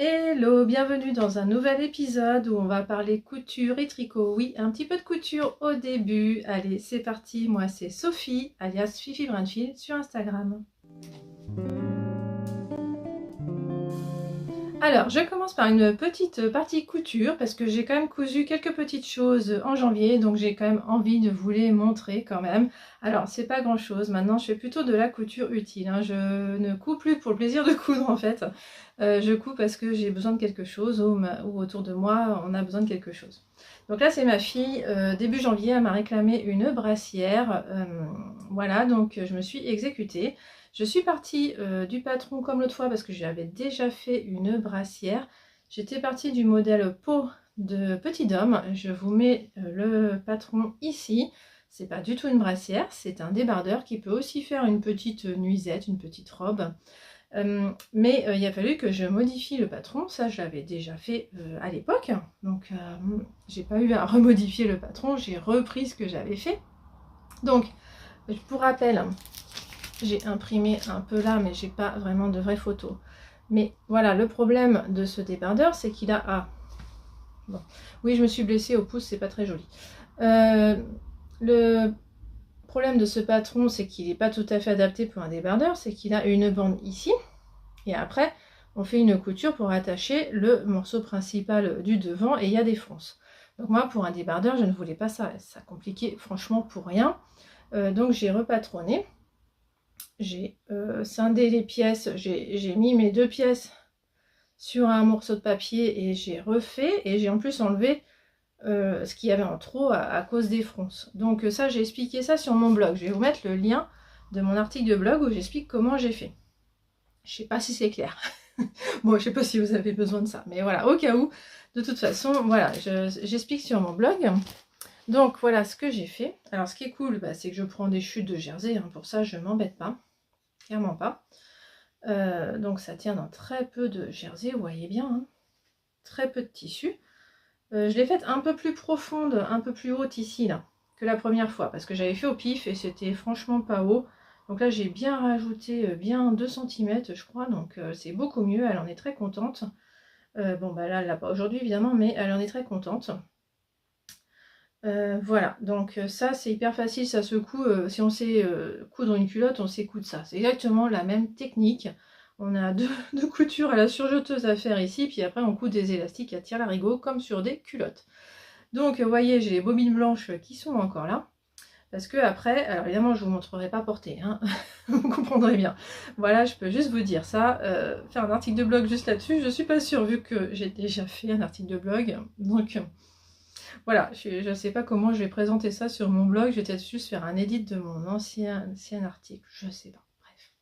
Hello, bienvenue dans un nouvel épisode où on va parler couture et tricot. Oui, un petit peu de couture au début. Allez, c'est parti. Moi, c'est Sophie, alias Fifi Brunfield sur Instagram. Alors, je commence par une petite partie couture parce que j'ai quand même cousu quelques petites choses en janvier, donc j'ai quand même envie de vous les montrer quand même. Alors, c'est pas grand chose, maintenant je fais plutôt de la couture utile, hein. Je ne couds plus pour le plaisir de coudre en fait. Je couds parce que j'ai besoin de quelque chose ou autour de moi on a besoin de quelque chose. Donc là c'est ma fille, début janvier elle m'a réclamé une brassière, voilà, donc je me suis exécutée. Je suis partie du patron comme l'autre fois parce que j'avais déjà fait une brassière. J'étais partie du modèle peau de petit homme. Je vous mets le patron ici. C'est pas du tout une brassière, c'est un débardeur qui peut aussi faire une petite nuisette, une petite robe. Mais il a fallu que je modifie le patron. Ça, je l'avais déjà fait à l'époque. Donc, j'ai pas eu à remodifier le patron. J'ai repris ce que j'avais fait. Donc, pour rappel, j'ai imprimé un peu là, mais j'ai pas vraiment de vraies photos. Mais voilà, le problème de ce débardeur, c'est qu'il a... Ah, bon. Oui, je me suis blessée au pouce, c'est pas très joli. Le problème de ce patron, c'est qu'il n'est pas tout à fait adapté pour un débardeur, c'est qu'il a une bande ici, et après, on fait une couture pour attacher le morceau principal du devant, et il y a des fronces. Donc moi, pour un débardeur, je ne voulais pas ça, ça compliquait franchement pour rien. Donc j'ai repatronné. J'ai scindé les pièces, j'ai mis mes deux pièces sur un morceau de papier et j'ai refait, et j'ai en plus enlevé ce qu'il y avait en trop à cause des fronces. Donc ça, j'ai expliqué ça sur mon blog. Je vais vous mettre le lien de mon article de blog où j'explique comment j'ai fait. Je sais pas si c'est clair. Bon, je sais pas si vous avez besoin de ça, mais voilà, au cas où, de toute façon, voilà, j'explique sur mon blog. Donc voilà ce que j'ai fait. Alors ce qui est cool, bah, c'est que je prends des chutes de jersey, hein, pour ça je m'embête pas. Clairement pas. Donc ça tient dans très peu de jersey, vous voyez bien, hein. Très peu de tissu. Je l'ai faite un peu plus profonde, un peu plus haute ici là, que la première fois, parce que j'avais fait au pif et c'était franchement pas haut. Donc là j'ai bien rajouté bien 2 cm je crois, donc c'est beaucoup mieux, elle en est très contente. Bon bah là elle l'a pas aujourd'hui évidemment, mais elle en est très contente. Voilà, donc ça c'est hyper facile, ça se coud, si on sait coudre une culotte, on sait coudre ça. C'est exactement la même technique. On a deux coutures à la surjeteuse à faire ici, puis après on coud des élastiques à tire-larigot comme sur des culottes. Donc vous voyez, j'ai les bobines blanches qui sont encore là. Parce que après, alors évidemment je vous montrerai pas porter, hein, vous comprendrez bien. Voilà, je peux juste vous dire ça, faire un article de blog juste là-dessus, je suis pas sûre vu que j'ai déjà fait un article de blog. Donc voilà, je ne sais pas comment je vais présenter ça sur mon blog. Je vais peut-être juste faire un edit de mon ancien article. Je sais pas. Bref.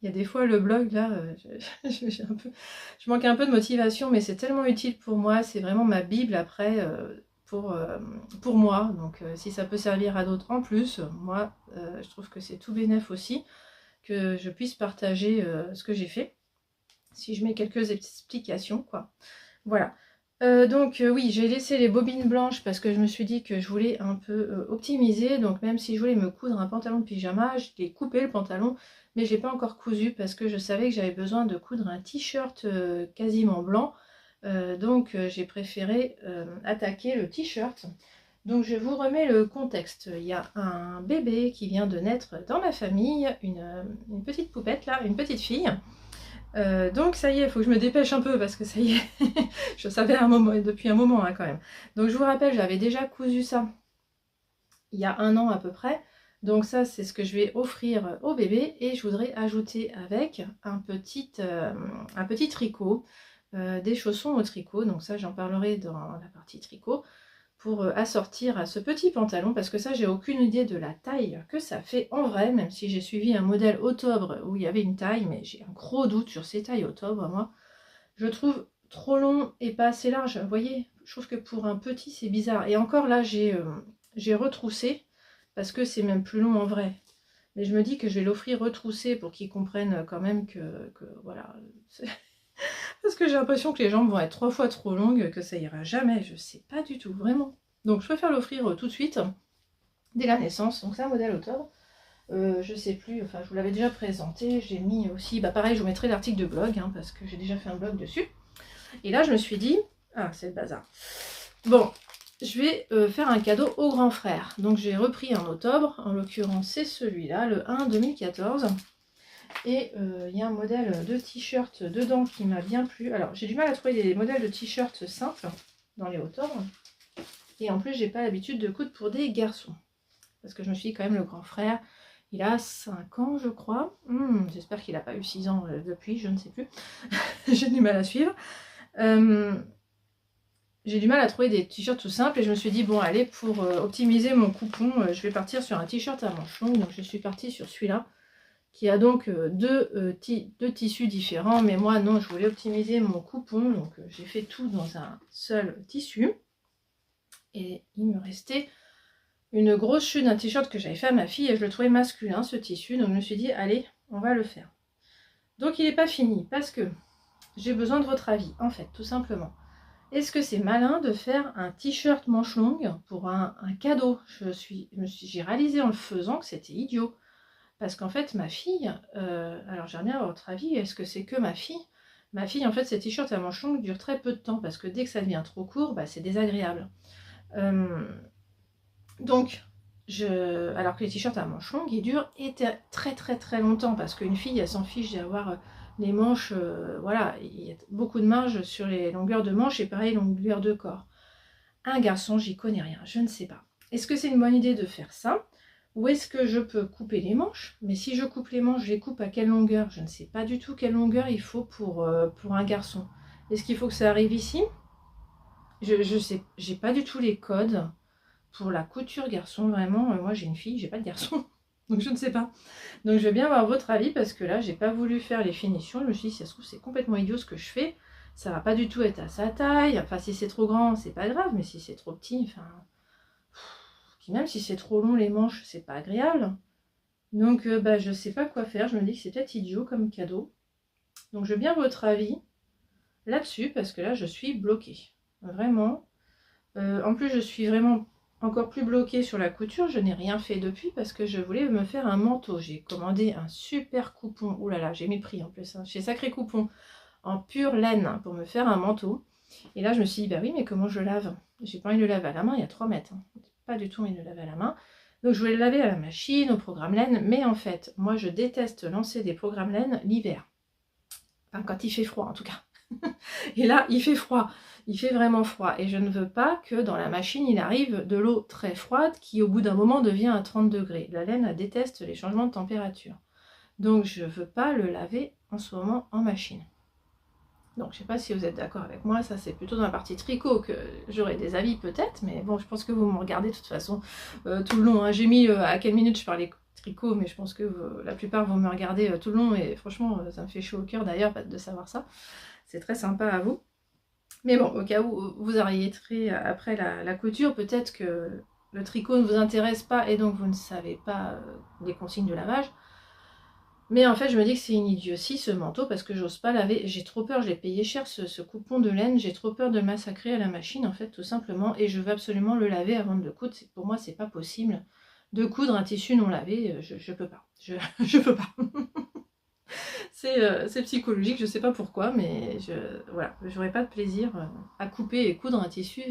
Il y a des fois le blog là, je manque un peu de motivation, mais c'est tellement utile pour moi. C'est vraiment ma bible après pour moi. Donc si ça peut servir à d'autres en plus, moi je trouve que c'est tout bénef aussi que je puisse partager ce que j'ai fait. Si je mets quelques explications, quoi. Voilà. Donc oui, j'ai laissé les bobines blanches parce que je me suis dit que je voulais un peu optimiser. Donc même si je voulais me coudre un pantalon de pyjama, je l'ai coupé le pantalon, mais je l'ai pas encore cousu parce que je savais que j'avais besoin de coudre un t-shirt quasiment blanc. Donc j'ai préféré attaquer le t-shirt. Donc je vous remets le contexte. Il y a un bébé qui vient de naître dans ma famille, une petite poupette là, une petite fille. Donc ça y est, il faut que je me dépêche un peu parce que ça y est, je savais depuis un moment hein, quand même. Donc je vous rappelle, j'avais déjà cousu ça il y a 1 an à peu près. Donc ça c'est ce que je vais offrir au bébé et je voudrais ajouter avec un petit tricot, des chaussons au tricot. Donc ça j'en parlerai dans la partie tricot pour assortir à ce petit pantalon parce que ça j'ai aucune idée de la taille que ça fait en vrai, même si j'ai suivi un modèle Octobre où il y avait une taille, mais j'ai un gros doute sur ces tailles Octobre. Moi je trouve trop long et pas assez large, vous voyez, je trouve que pour un petit c'est bizarre. Et encore là j'ai retroussé parce que c'est même plus long en vrai, mais je me dis que je vais l'offrir retroussé pour qu'ils comprennent quand même que voilà. Parce que j'ai l'impression que les jambes vont être 3 fois trop longues, que ça ira jamais, je sais pas du tout, vraiment. Donc je préfère l'offrir tout de suite, dès la naissance. Donc c'est un modèle Octobre. Je sais plus, enfin je vous l'avais déjà présenté, j'ai mis aussi, bah pareil je vous mettrai l'article de blog, hein, parce que j'ai déjà fait un blog dessus. Et là, je me suis dit, ah, c'est le bazar. Bon, je vais faire un cadeau au grand frère. Donc, j'ai repris en octobre. En l'occurrence, c'est celui-là, le 1 2014. Et il y a un modèle de t-shirt dedans qui m'a bien plu. Alors, j'ai du mal à trouver des modèles de t-shirts simples dans les hauteurs. Et en plus, j'ai pas l'habitude de coudre pour des garçons. Parce que je me suis dit, quand même, le grand frère, il a 5 ans, je crois. J'espère qu'il n'a pas eu 6 ans depuis, je ne sais plus. J'ai du mal à suivre. J'ai du mal à trouver des t-shirts tout simples. Et je me suis dit, bon, allez, pour optimiser mon coupon, je vais partir sur un t-shirt à manches longues. Donc, je suis partie sur celui-là, qui a donc deux tissus différents. Mais moi, non, je voulais optimiser mon coupon. Donc, j'ai fait tout dans un seul tissu. Et il me restait une grosse chute d'un t-shirt que j'avais fait à ma fille et je le trouvais masculin ce tissu, donc je me suis dit allez, on va le faire. Donc il n'est pas fini parce que j'ai besoin de votre avis en fait, tout simplement. Est-ce que c'est malin de faire un t-shirt manche longue pour un cadeau? J'ai réalisé en le faisant que c'était idiot parce qu'en fait ma fille, alors j'aimerais bien avoir votre avis, est-ce que c'est que ma fille? Ma fille en fait ces t-shirts à manche longue durent très peu de temps parce que dès que ça devient trop court, bah, c'est désagréable. Donc, alors que les t-shirts à manches longues, ils durent très très très longtemps parce qu'une fille, elle s'en fiche d'avoir les manches, voilà, il y a beaucoup de marge sur les longueurs de manches et pareil, longueur de corps. Un garçon, j'y connais rien, je ne sais pas. Est-ce que c'est une bonne idée de faire ça? Ou est-ce que je peux couper les manches? Mais si je coupe les manches, je les coupe à quelle longueur? Je ne sais pas du tout quelle longueur il faut pour un garçon. Est-ce qu'il faut que ça arrive ici? Je sais, j'ai pas du tout les codes. Pour la couture garçon, vraiment, moi j'ai une fille, j'ai pas de garçon, donc je ne sais pas. Donc je veux bien avoir votre avis parce que là j'ai pas voulu faire les finitions. Je me suis dit si ça se trouve c'est complètement idiot ce que je fais, ça va pas du tout être à sa taille. Enfin si c'est trop grand c'est pas grave, mais si c'est trop petit, enfin même si c'est trop long les manches c'est pas agréable. Donc bah je sais pas quoi faire. Je me dis que c'est peut-être idiot comme cadeau. Donc je veux bien votre avis là-dessus parce que là je suis bloquée, vraiment. En plus je suis vraiment encore plus bloquée sur la couture, je n'ai rien fait depuis parce que je voulais me faire un manteau. J'ai commandé un super coupon, ouh là là, j'ai mis le prix en plus, hein, chez Sacré Coupon, en pure laine pour me faire un manteau. Et là je me suis dit, bah oui mais comment je lave? J'ai pas envie de le laver à la main, il y a 3 mètres, hein. Pas du tout envie de le laver à la main. Donc je voulais le laver à la machine, au programme laine, mais en fait, moi je déteste lancer des programmes laine l'hiver. Enfin quand il fait froid en tout cas. Et là, il fait froid, il fait vraiment froid. Et je ne veux pas que dans la machine, il arrive de l'eau très froide qui, au bout d'un moment, devient à 30 degrés. La laine, elle déteste les changements de température. Donc, je ne veux pas le laver en ce moment en machine. Donc, je ne sais pas si vous êtes d'accord avec moi. Ça, c'est plutôt dans la partie tricot que j'aurai des avis peut-être. Mais bon, je pense que vous me regardez de toute façon tout le long, hein. J'ai mis à quelle minute je parlais tricot, mais je pense que la plupart vont me regarder tout le long. Et franchement, ça me fait chaud au cœur d'ailleurs de savoir ça. C'est très sympa à vous. Mais bon, au cas où vous arrêterez après la couture, peut-être que le tricot ne vous intéresse pas et donc vous ne savez pas les consignes de lavage. Mais en fait, je me dis que c'est une idiotie ce manteau parce que j'ose pas laver. J'ai trop peur, je l'ai payé cher ce coupon de laine. J'ai trop peur de le massacrer à la machine en fait, tout simplement. Et je veux absolument le laver avant de le coudre. Pour moi, c'est pas possible de coudre un tissu non lavé. Je peux pas. Je peux pas. C'est psychologique, je sais pas pourquoi, mais voilà, j'aurais pas de plaisir à couper et coudre un tissu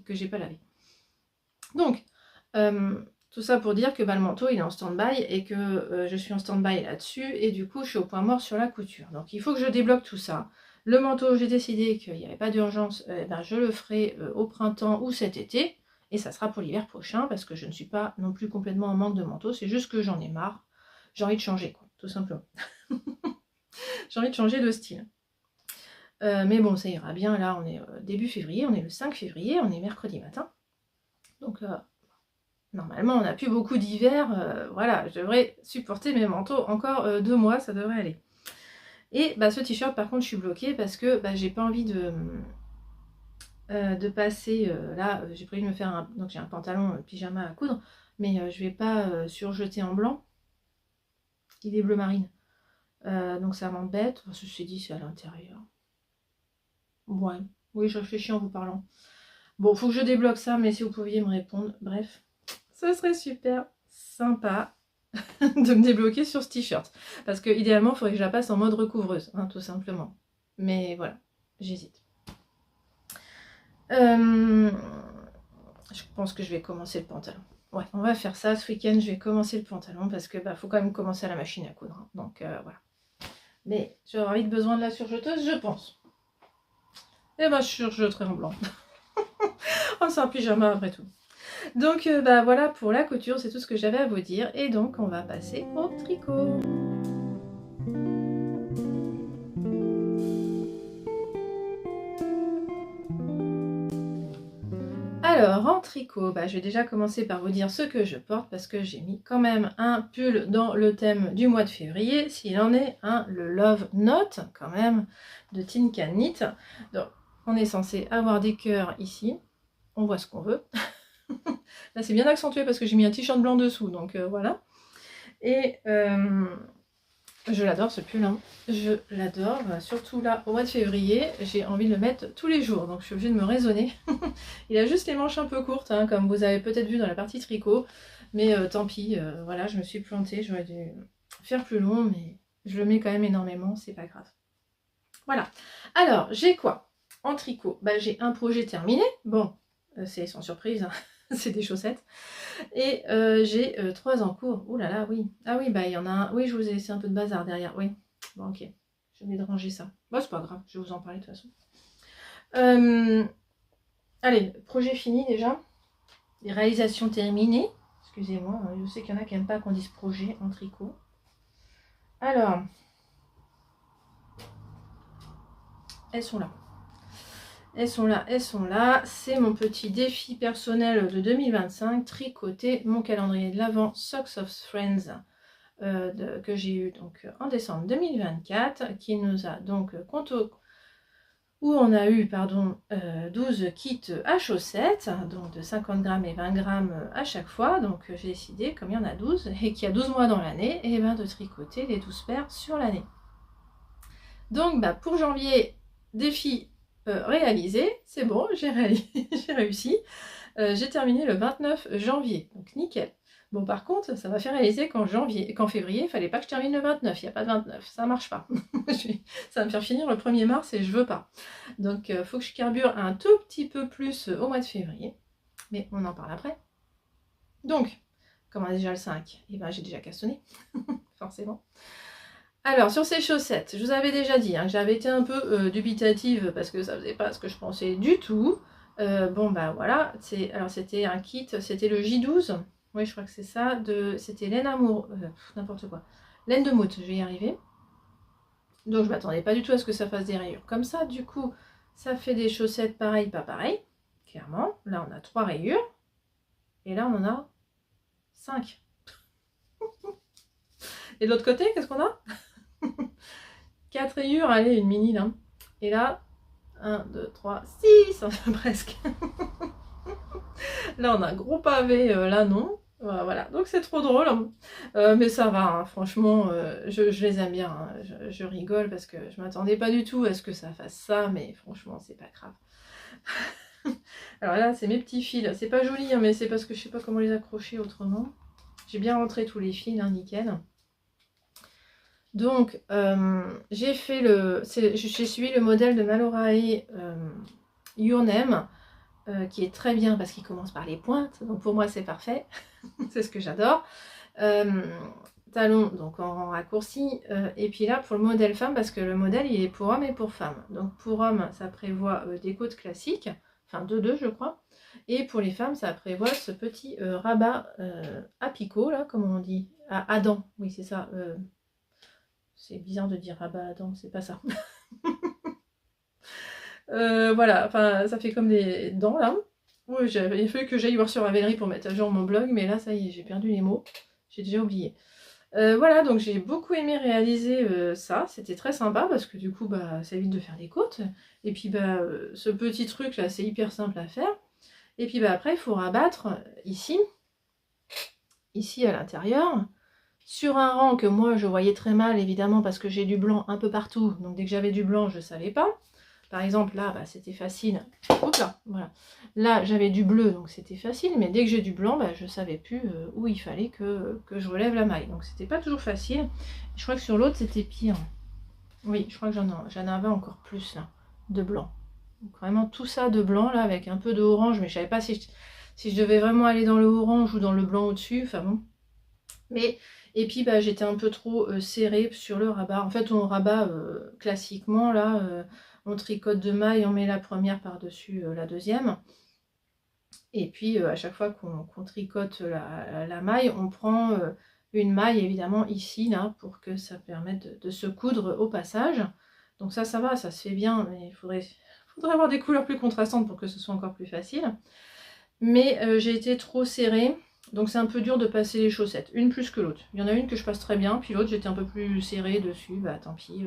que j'ai pas lavé. Donc, tout ça pour dire que bah, le manteau il est en stand-by et que je suis en stand-by là-dessus et du coup je suis au point mort sur la couture. Donc il faut que je débloque tout ça. Le manteau, j'ai décidé qu'il n'y avait pas d'urgence, ben, je le ferai au printemps ou cet été et ça sera pour l'hiver prochain parce que je ne suis pas non plus complètement en manque de manteau, c'est juste que j'en ai marre, j'ai envie de changer quoi, tout simplement. J'ai envie de changer de style. Mais bon, ça ira bien. Là, on est début février, on est le 5 février, on est mercredi matin. Donc, normalement, on n'a plus beaucoup d'hiver. Voilà, je devrais supporter mes manteaux encore 2 mois, ça devrait aller. Et bah, ce t-shirt, par contre, je suis bloquée parce que bah, j'ai pas envie de passer. Là, j'ai prévu de me faire un. Donc, j'ai un pantalon pyjama à coudre, mais je vais pas surjeter en blanc. Il est bleu marine. Donc ça m'embête. Ceci dit, c'est à l'intérieur. Ouais, oui, je réfléchis en vous parlant. Bon, faut que je débloque ça, mais si vous pouviez me répondre, bref, ce serait super sympa de me débloquer sur ce t-shirt. Parce que idéalement, il faudrait que je la passe en mode recouvreuse, hein, tout simplement. Mais voilà. j'hésite. Je pense que je vais commencer le pantalon. Ouais, on va faire ça ce week-end, je vais commencer le pantalon parce que faut quand même commencer à la machine à coudre. Hein. Donc voilà. Mais j'aurai vite besoin de la surjeteuse, je pense. Et je surjeterai en blanc. Oh, c'est un pyjama après tout. Donc voilà pour la couture, c'est tout ce que j'avais à vous dire. Et donc on va passer au tricot. Alors en tricot, je vais déjà commencer par vous dire ce que je porte parce que j'ai mis quand même un pull dans le thème du mois de février, s'il en est un, le Love Note quand même de Tin Can Knit. Donc on est censé avoir des cœurs ici, on voit ce qu'on veut. Là c'est bien accentué parce que j'ai mis un t-shirt blanc dessous, donc voilà. Et je l'adore ce pull, hein. Je l'adore, surtout là au mois de février, j'ai envie de le mettre tous les jours, donc je suis obligée de me raisonner. Il a juste les manches un peu courtes, hein, comme vous avez peut-être vu dans la partie tricot, mais tant pis, voilà, je me suis plantée, j'aurais dû faire plus long, mais je le mets quand même énormément, c'est pas grave. Voilà, alors j'ai quoi en tricot? J'ai un projet terminé, bon, c'est sans surprise, hein. C'est des chaussettes. Et j'ai 3 en cours. Ouh là là, oui. Ah oui, il y en a un. Oui, je vous ai laissé un peu de bazar derrière. Oui. Bon, ok. Je vais ranger ça. Bon, c'est pas grave, je vais vous en parler de toute façon. Allez, projet fini déjà. Les réalisations terminées. Excusez-moi, je sais qu'il y en a qui n'aiment pas qu'on dise projet en tricot. Alors, elles sont là. Elles sont là, elles sont là. C'est mon petit défi personnel de 2025. Tricoter mon calendrier de l'Avent Socks of Friends que j'ai eu donc en décembre 2024, qui nous a donc où on a eu 12 kits à chaussettes, donc de 50 grammes et 20 grammes à chaque fois. Donc j'ai décidé, comme il y en a 12 et qu'il y a 12 mois dans l'année, et de tricoter les 12 paires sur l'année. Donc pour janvier, défi réalisé, c'est bon, j'ai réussi. J'ai terminé le 29 janvier, donc nickel. Bon, par contre, ça m'a fait réaliser qu'en février, il fallait pas que je termine le 29, il n'y a pas de 29, ça marche pas. Ça va me faire finir le 1er mars et je veux pas. Donc il faut que je carbure un tout petit peu plus au mois de février, mais on en parle après. Donc, comme on a déjà le 5, et j'ai déjà cassonné, forcément. Alors, sur ces chaussettes, je vous avais déjà dit que j'avais été un peu dubitative parce que ça faisait pas ce que je pensais du tout. Voilà, alors c'était un kit, c'était le J12, oui je crois que c'est ça, c'était laine amour, n'importe quoi, laine de moute, je vais y arriver. Donc je m'attendais pas du tout à ce que ça fasse des rayures comme ça, du coup ça fait des chaussettes pareil, pas pareil, clairement. Là on a 3 rayures, et là on en a 5. Et de l'autre côté, qu'est-ce qu'on a? 4 rayures, allez, une mini là. Et là, 1, 2, 3, 6 presque. Là, on a un gros pavé, là non. Voilà, donc c'est trop drôle. Mais ça va, hein, franchement, je les aime bien. Hein. Je rigole parce que je m'attendais pas du tout à ce que ça fasse ça, mais franchement, c'est pas grave. Alors là, c'est mes petits fils. C'est pas joli, hein, mais c'est parce que je sais pas comment les accrocher autrement. J'ai bien rentré tous les fils, hein, nickel. Donc, j'ai suivi le modèle de Malorai Your Name, qui est très bien parce qu'il commence par les pointes. Donc pour moi, c'est parfait. C'est ce que j'adore. Talons, donc en raccourci. Et puis là, pour le modèle femme, parce que le modèle, il est pour hommes et pour femmes. Donc pour hommes, ça prévoit des côtes classiques. Enfin, 2-2, je crois. Et pour les femmes, ça prévoit ce petit rabat à picot, là, comme on dit. À dents, oui, c'est ça. C'est bizarre de dire rabat à dents, c'est pas ça. Voilà, enfin, ça fait comme des dents, là. Oui, il fallu que j'aille voir sur Ravelry pour mettre à jour mon blog, mais là, ça y est, j'ai perdu les mots. J'ai déjà oublié. Voilà, donc j'ai beaucoup aimé réaliser ça. C'était très sympa parce que du coup, ça évite de faire des côtes. Et puis, ce petit truc, là, c'est hyper simple à faire. Et puis, après, il faut rabattre ici à l'intérieur. Sur un rang que moi je voyais très mal évidemment parce que j'ai du blanc un peu partout, donc dès que j'avais du blanc je savais pas. Par exemple là c'était facile, hop là, voilà. Là j'avais du bleu donc c'était facile, mais dès que j'ai du blanc je savais plus où il fallait que je relève la maille, donc c'était pas toujours facile. Je crois que sur l'autre c'était pire. Oui, je crois que j'en avais encore plus là. de blanc. Donc vraiment tout ça de blanc là avec un peu de orange, mais je savais pas si je devais vraiment aller dans le orange ou dans le blanc au-dessus, enfin bon. Mais, et puis bah, j'étais un peu trop serrée sur le rabat. En fait on rabat classiquement là, on tricote 2 mailles, on met la première par-dessus la deuxième. Et puis à chaque fois qu'on tricote la maille, on prend une maille évidemment ici, là, pour que ça permette de se coudre au passage. Donc ça va, ça se fait bien, mais il faudrait avoir des couleurs plus contrastantes pour que ce soit encore plus facile. Mais j'ai été trop serrée, donc c'est un peu dur de passer les chaussettes, une plus que l'autre. Il y en a une que je passe très bien, puis l'autre j'étais un peu plus serrée dessus, bah tant pis,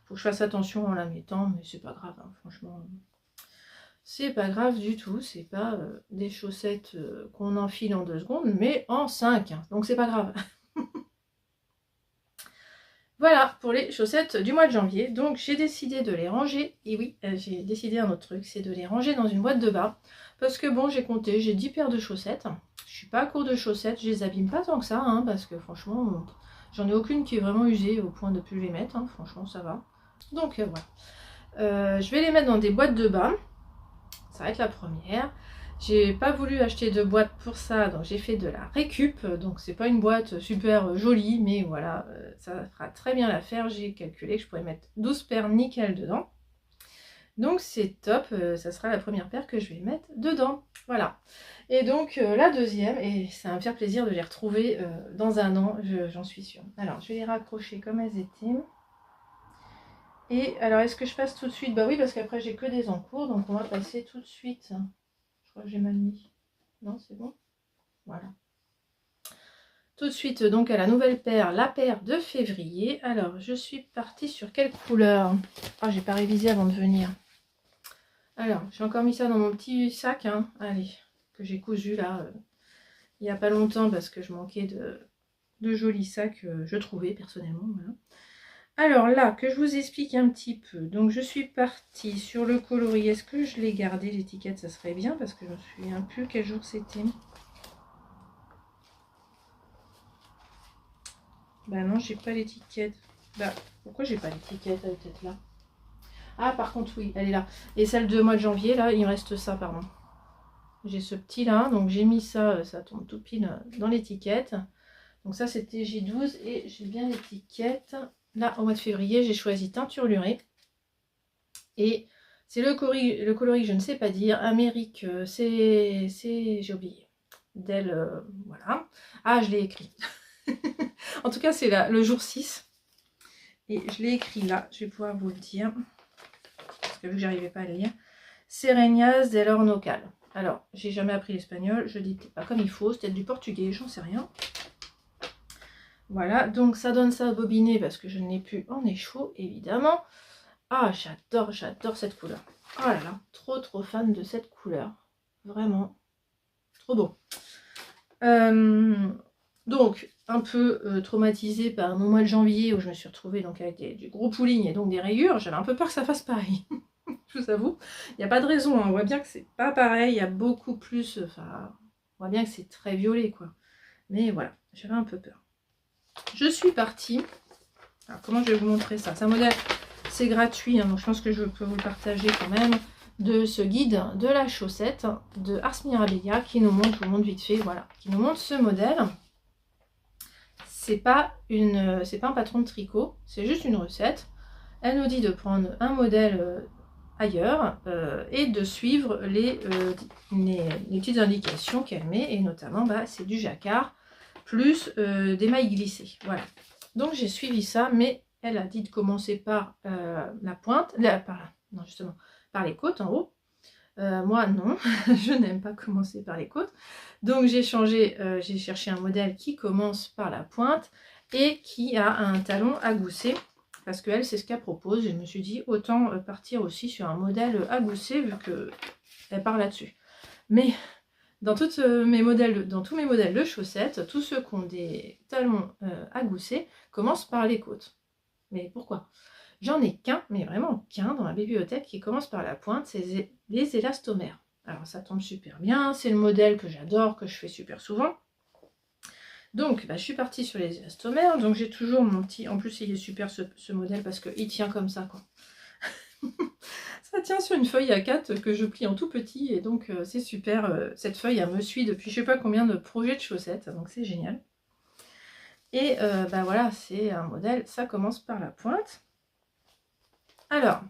faut que je fasse attention en la mettant, mais c'est pas grave, hein, franchement. C'est pas grave du tout, c'est pas des chaussettes qu'on enfile en 2 secondes, mais en 5, hein, donc c'est pas grave. Voilà pour les chaussettes du mois de janvier, donc j'ai décidé de les ranger, et oui, j'ai décidé un autre truc, c'est de les ranger dans une boîte de bas, parce que bon, j'ai compté, j'ai 10 paires de chaussettes, je suis pas à court de chaussettes, je les abîme pas tant que ça, hein, parce que franchement, j'en ai aucune qui est vraiment usée au point de plus les mettre, hein, franchement ça va. Donc voilà, je vais les mettre dans des boîtes de bas. Ça va être la première. J'ai pas voulu acheter de boîte pour ça, donc j'ai fait de la récup. Donc c'est pas une boîte super jolie, mais voilà, ça fera très bien l'affaire. J'ai calculé que je pourrais mettre 12 paires nickel dedans. Donc c'est top, ça sera la première paire que je vais mettre dedans. Voilà. Et donc la deuxième, et ça va me faire plaisir de les retrouver dans un an, j'en suis sûre. Alors je vais les raccrocher comme elles étaient. Et alors, est-ce que je passe tout de suite? Bah oui, parce qu'après, j'ai que des encours, donc on va passer tout de suite. Je crois que j'ai mal mis. Non, c'est bon? Voilà. Tout de suite, donc, à la nouvelle paire, la paire de février. Alors, je suis partie sur quelle couleur? Ah, j'ai pas révisé avant de venir. Alors, j'ai encore mis ça dans mon petit sac, hein. Allez, que j'ai cousu là, il n'y a pas longtemps, parce que je manquais de jolis sacs, je trouvais, personnellement, voilà. Alors là, que je vous explique un petit peu. Donc je suis partie sur le coloris. Est-ce que je l'ai gardé l'étiquette? Ça serait bien parce que je ne me souviens plus quel jour c'était. Bah non, j'ai pas l'étiquette. Bah pourquoi j'ai pas l'étiquette? Elle est peut-être là. Ah par contre oui, elle est là. Et celle de mois de janvier, là, il me reste ça, pardon. J'ai ce petit là, donc j'ai mis ça, ça tombe tout pile dans l'étiquette. Donc ça c'était J12 et j'ai bien l'étiquette. Là, au mois de février, j'ai choisi teinture lurée. Et c'est le coloris, je ne sais pas dire. Amérique, j'ai oublié. D'elle, voilà. Ah, je l'ai écrit. En tout cas, c'est le jour 6. Et je l'ai écrit là, je vais pouvoir vous le dire. Parce que vu que j'arrivais pas à le lire. Sereñas del Hornocal. Alors, j'ai jamais appris l'espagnol, je dis pas comme il faut, c'est peut-être du portugais, j'en sais rien. Voilà, donc ça donne ça à bobiner parce que je ne l'ai plus en échaud, évidemment. Ah, j'adore cette couleur. Oh là là, trop fan de cette couleur. Vraiment, trop beau. Donc, un peu traumatisée par mon mois de janvier où je me suis retrouvée donc, avec du gros pooling et donc des rayures. J'avais un peu peur que ça fasse pareil. Je vous avoue. Il n'y a pas de raison, hein. On voit bien que c'est pas pareil. Il y a beaucoup plus... Enfin, on voit bien que c'est très violet, quoi. Mais voilà, j'avais un peu peur. Je suis partie. Alors, comment je vais vous montrer ça? C'est un modèle... C'est gratuit, hein, donc je pense que je peux vous le partager quand même, de ce guide de la chaussette de Ars Mirabilia qui nous montre, je vous montre vite fait, voilà, qui nous montre ce modèle. C'est pas un patron de tricot, c'est juste une recette. Elle nous dit de prendre un modèle ailleurs et de suivre les petites indications qu'elle met, et notamment bah, c'est du jacquard plus des mailles glissées. Voilà. Donc j'ai suivi ça, mais elle a dit de commencer par la pointe, par les côtes en haut. Moi non, je n'aime pas commencer par les côtes. Donc j'ai cherché un modèle qui commence par la pointe et qui a un talon à gousset. Parce qu'elle, c'est ce qu'elle propose. Et je me suis dit, autant partir aussi sur un modèle à gousset vu qu'elle part là-dessus. Mais dans tous mes modèles de chaussettes, tous ceux qui ont des talons à gousset commencent par les côtes. Mais pourquoi? J'en ai qu'un, mais vraiment qu'un dans ma bibliothèque qui commence par la pointe, c'est les élastomères. Alors ça tombe super bien, c'est le modèle que j'adore, que je fais super souvent. Donc bah, je suis partie sur les élastomères, donc j'ai toujours mon petit... En plus il est super ce modèle parce qu'il tient comme ça, quoi. Ça tient sur une feuille A4 que je plie en tout petit et donc c'est super. Cette feuille, elle me suit depuis je sais pas combien de projets de chaussettes, donc c'est génial. Et bah voilà, c'est un modèle, ça commence par la pointe. Alors,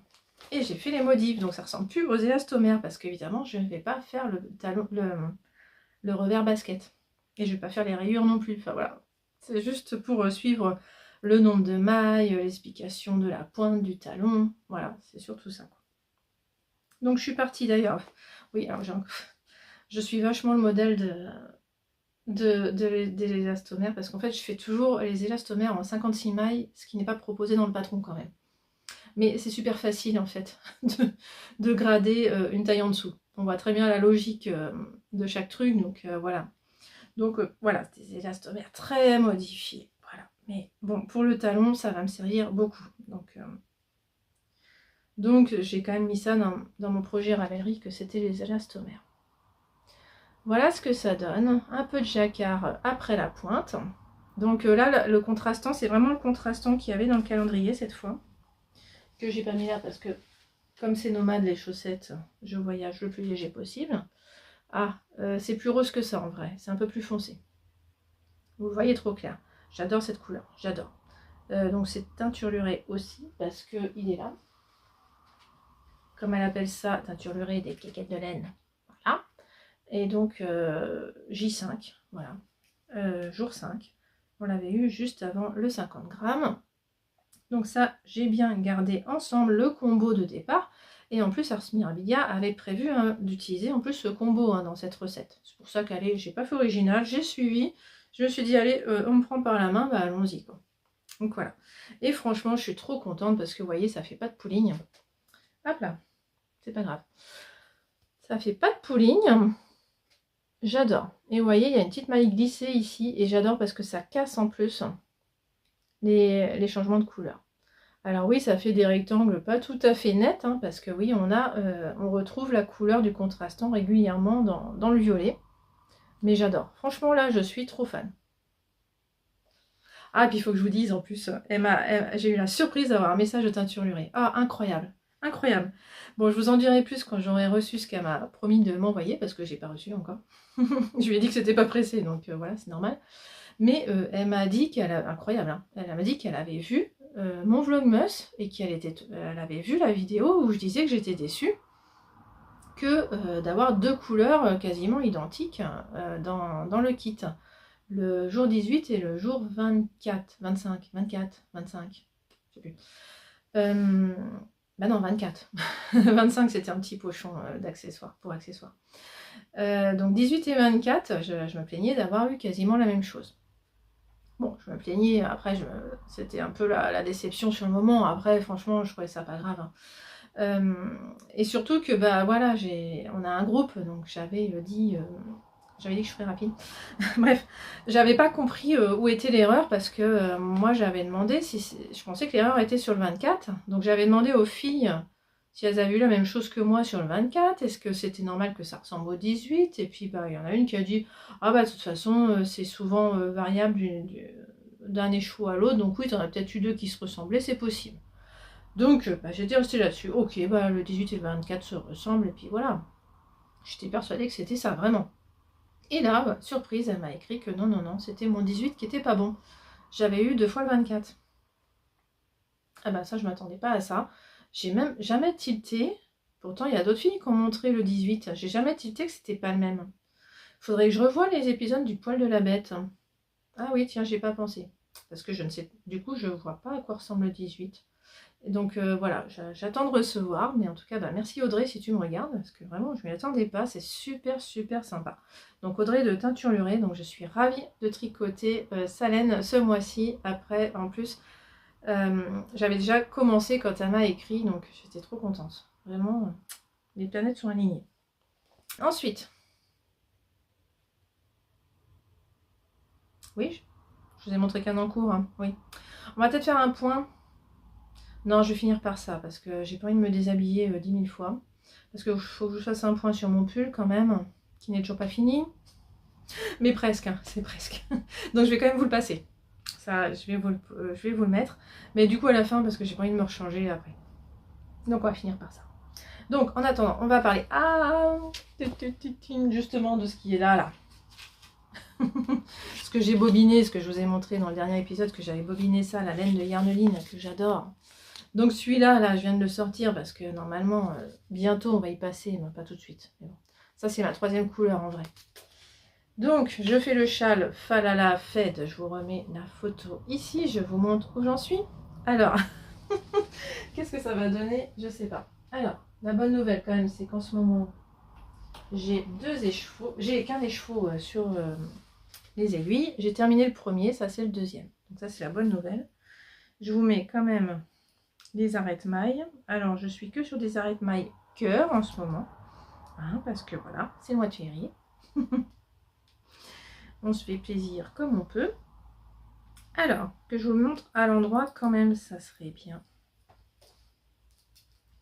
et j'ai fait les modifs, donc ça ressemble plus aux élastomères parce qu'évidemment je ne vais pas faire le revers basket. Et je vais pas faire les rayures non plus, enfin voilà. C'est juste pour suivre le nombre de mailles, l'explication de la pointe du talon, voilà, c'est surtout ça. Donc je suis partie d'ailleurs, oui, alors je suis vachement le modèle des élastomères parce qu'en fait je fais toujours les élastomères en 56 mailles, ce qui n'est pas proposé dans le patron quand même. Mais c'est super facile en fait de grader une taille en dessous. On voit très bien la logique de chaque truc, donc voilà. Donc voilà, des élastomères très modifiés. Voilà. Mais bon, pour le talon, ça va me servir beaucoup. Donc j'ai quand même mis ça dans mon projet Ravelry, que c'était les élastomères. Voilà ce que ça donne. Un peu de jacquard après la pointe. Donc là, le contrastant, c'est vraiment le contrastant qu'il y avait dans le calendrier cette fois. Que j'ai pas mis là parce que, comme c'est nomade les chaussettes, je voyage le plus léger possible. Ah, c'est plus rose que ça en vrai. C'est un peu plus foncé. Vous voyez trop clair. J'adore cette couleur. J'adore. Donc c'est teinturluré aussi parce qu'il est là. Comme elle appelle ça, teinturluré des cliquettes de laine. Voilà. Et donc J5, voilà, jour 5, on l'avait eu juste avant le 50 grammes. Donc ça, j'ai bien gardé ensemble le combo de départ. Et en plus, Ars Mirabilia avait prévu d'utiliser en plus ce combo dans cette recette. C'est pour ça qu'allez, j'ai pas fait original, j'ai suivi. Je me suis dit, allez, on me prend par la main, bah allons-y quoi. Donc voilà. Et franchement, je suis trop contente parce que vous voyez, ça fait pas de pouligne. Hop là, c'est pas grave. Ça fait pas de pouligne. J'adore. Et vous voyez, il y a une petite maille glissée ici. Et j'adore parce que ça casse en plus les changements de couleur. Alors oui, ça fait des rectangles pas tout à fait nets. Parce que oui, on retrouve la couleur du contrastant régulièrement dans le violet. Mais j'adore. Franchement, là, je suis trop fan. Ah, puis il faut que je vous dise, en plus, j'ai eu la surprise d'avoir un message de teinturluré. Ah, incroyable. Incroyable. Bon, je vous en dirai plus quand j'aurai reçu ce qu'elle m'a promis de m'envoyer, parce que j'ai pas reçu encore. Je lui ai dit que c'était pas pressé, donc voilà, c'est normal. Mais elle m'a dit qu'elle a... Incroyable, hein. Elle m'a dit qu'elle avait vu mon vlogmas et elle avait vu la vidéo où je disais que j'étais déçue que d'avoir deux couleurs quasiment identiques dans le kit. Le jour 18 et le jour 24, 25, 24, 25, je sais plus. Bah non, 24. 25, c'était un petit pochon d'accessoires, pour accessoires. Donc 18 et 24, je me plaignais d'avoir eu quasiment la même chose. Bon, je me plaignais, après, c'était un peu la déception sur le moment. Après, franchement, je trouvais ça pas grave. Et surtout que, bah voilà, on a un groupe, donc j'avais dit que je ferais rapide. Bref, j'avais pas compris où était l'erreur parce que moi j'avais demandé, je pensais que l'erreur était sur le 24. Donc j'avais demandé aux filles si elles avaient vu la même chose que moi sur le 24. Est-ce que c'était normal que ça ressemble au 18? Et puis bah il y en a une qui a dit ah bah de toute façon c'est souvent variable d'un échoue à l'autre. Donc oui, t'en as peut-être eu deux qui se ressemblaient, c'est possible. Donc bah, j'étais restée là-dessus. Ok, bah le 18 et le 24 se ressemblent et puis voilà. J'étais persuadée que c'était ça, vraiment. Et là, bah, surprise, elle m'a écrit que non, c'était mon 18 qui était pas bon. J'avais eu 2 fois le 24. Ah bah ça, je m'attendais pas à ça. J'ai même jamais tilté. Pourtant, il y a d'autres filles qui ont montré le 18. J'ai jamais tilté que c'était pas le même. Faudrait que je revoie les épisodes du poil de la bête. Ah oui, tiens, j'ai pas pensé. Parce que je ne sais... Du coup, je vois pas à quoi ressemble le 18. Donc voilà, j'attends de recevoir, mais en tout cas, bah, merci Audrey si tu me regardes, parce que vraiment, je ne m'y attendais pas, c'est super sympa. Donc Audrey de Teinturluré, donc je suis ravie de tricoter sa laine ce mois-ci. Après, en plus, j'avais déjà commencé quand elle m'a écrit, donc j'étais trop contente. Vraiment, les planètes sont alignées. Ensuite, oui, je vous ai montré qu'un en cours, hein, oui. On va peut-être faire un point. Non, je vais finir par ça, parce que j'ai pas envie de me déshabiller 10 000 fois. Parce qu'il faut que je fasse un point sur mon pull, quand même, qui n'est toujours pas fini. Mais presque, hein, c'est presque. Donc je vais quand même vous le passer. Ça, je vais vous le mettre. Mais du coup, à la fin, parce que j'ai pas envie de me rechanger après. Donc on va finir par ça. Donc, en attendant, on va parler justement de ce qui est là. Ce que j'ai bobiné, ce que je vous ai montré dans le dernier épisode, que j'avais bobiné ça, la laine de Yarneline, que j'adore. Donc celui-là, là, je viens de le sortir parce que normalement, bientôt, on va y passer, mais pas tout de suite. Mais bon. Ça, c'est ma 3e couleur en vrai. Donc, je fais le châle Falala Fed. Je vous remets la photo ici. Je vous montre où j'en suis. Alors, qu'est-ce que ça va donner? Je sais pas. Alors, la bonne nouvelle quand même, c'est qu'en ce moment, j'ai 2 écheveaux. J'ai qu'un écheveau sur les aiguilles. J'ai terminé le premier, ça c'est le 2e. Donc ça, c'est la bonne nouvelle. Je vous mets quand même les arrêtes-mailles. Alors, je suis que sur des arrêtes-mailles cœur en ce moment. Hein, parce que voilà, c'est le mois de février. On se fait plaisir comme on peut. Alors, que je vous le montre à l'endroit quand même, ça serait bien.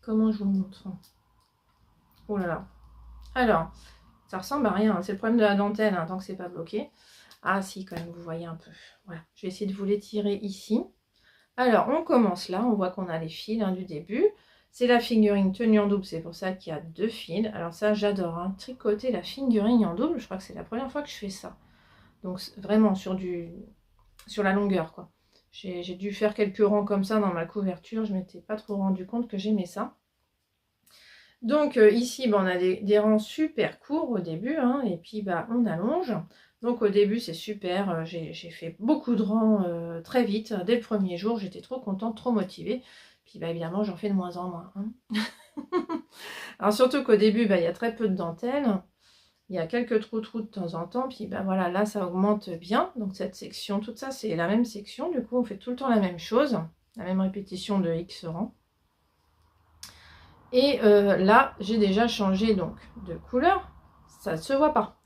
Comment je vous le montre? Oh là là. Alors, ça ressemble à rien. Hein. C'est le problème de la dentelle, hein, tant que c'est pas bloqué. Ah si, quand même, vous voyez un peu. Voilà, je vais essayer de vous l'étirer ici. Alors, on commence là. On voit qu'on a les fils du début. C'est la fingering tenue en double. C'est pour ça qu'il y a 2 fils. Alors ça, j'adore. Hein, tricoter la fingering en double. Je crois que c'est la première fois que je fais ça. Donc vraiment sur la longueur quoi. J'ai dû faire quelques rangs comme ça dans ma couverture, je m'étais pas trop rendu compte que j'aimais ça. Donc ici on a des rangs super courts au début, hein, et puis on allonge. Donc au début c'est super, j'ai fait beaucoup de rangs très vite, dès le premier jour, j'étais trop contente, trop motivée. Puis évidemment j'en fais de moins en moins. Hein. Alors surtout qu'au début il y a très peu de dentelle. Il y a quelques trous de temps en temps, puis voilà, là ça augmente bien. Donc cette section, tout ça c'est la même section, du coup on fait tout le temps la même chose, la même répétition de X rangs. Et là j'ai déjà changé donc de couleur, ça ne se voit pas.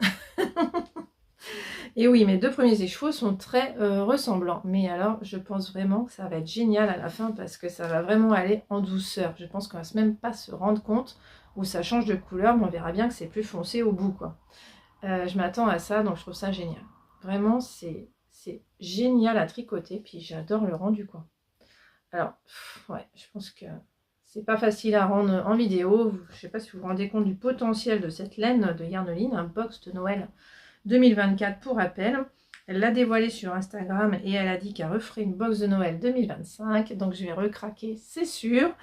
Et oui, mes 2 premiers écheveaux sont très ressemblants, mais alors je pense vraiment que ça va être génial à la fin parce que ça va vraiment aller en douceur. Je pense qu'on va même pas se rendre compte où ça change de couleur, mais on verra bien que c'est plus foncé au bout quoi. Je m'attends à ça, donc je trouve ça génial. Vraiment, c'est génial à tricoter, puis j'adore le rendu quoi. Alors, ouais, je pense que c'est pas facile à rendre en vidéo. Je sais pas si vous vous rendez compte du potentiel de cette laine de Yarneline, un box de Noël 2024 pour rappel. Elle l'a dévoilé sur Instagram et elle a dit qu'elle referait une box de Noël 2025, donc je vais recraquer, c'est sûr.